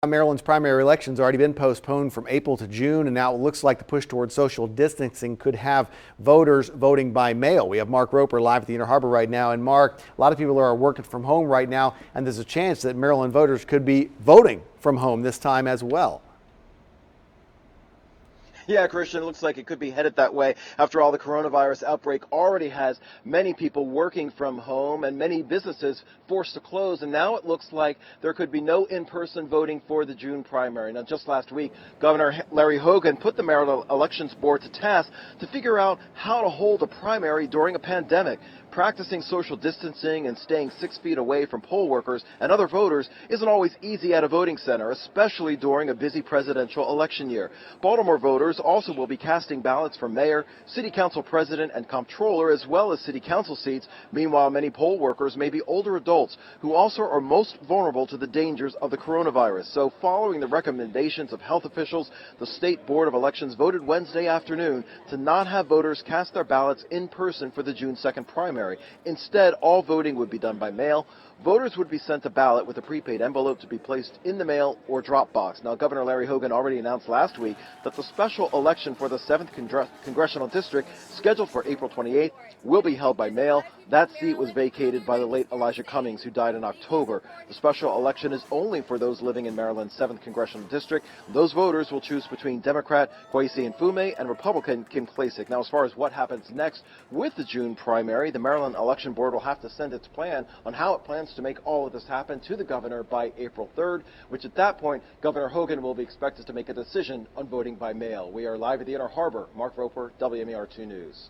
Maryland's primary election's already been postponed from April to June, and now it looks like the push towards social distancing could have voters voting by mail. We have Mark Roper live at the Inner Harbor right now. And Mark, a lot of people are working from home right now, and there's a chance that Maryland voters could be voting from home this time as well. Yeah, Christian, it looks like it could be headed that way. After all, the coronavirus outbreak already has many people working from home and many businesses forced to close. And now it looks like there could be no in-person voting for the June primary. Now, just last week, Governor Larry Hogan put the Maryland Elections Board to task to figure out how to hold a primary during a pandemic. Practicing social distancing and staying 6 feet away from poll workers and other voters isn't always easy at a voting center, especially during a busy presidential election year. Baltimore voters also will be casting ballots for mayor, city council president, and comptroller, as well as city council seats. Meanwhile, many poll workers may be older adults who also are most vulnerable to the dangers of the coronavirus. So following the recommendations of health officials, the State Board of Elections voted Wednesday afternoon to not have voters cast their ballots in person for the June 2nd primary. Instead, all voting would be done by mail. Voters would be sent a ballot with a prepaid envelope to be placed in the mail or drop box. Now, Governor Larry Hogan already announced last week that the special election for the 7th Congressional District, scheduled for April 28th, will be held by mail. That seat was vacated by the late Elijah Cummings, who died in October. The special election is only for those living in Maryland's 7th Congressional District. Those voters will choose between Democrat Kwesi Mfume and Republican Kim Klacik. Now, as far as what happens next with the June primary, the Maryland Election Board will have to send its plan on how it plans to make all of this happen to the governor by April 3rd, which at that point, Governor Hogan will be expected to make a decision on voting by mail. We are live at the Inner Harbor. Mark Roper, WMER 2 News.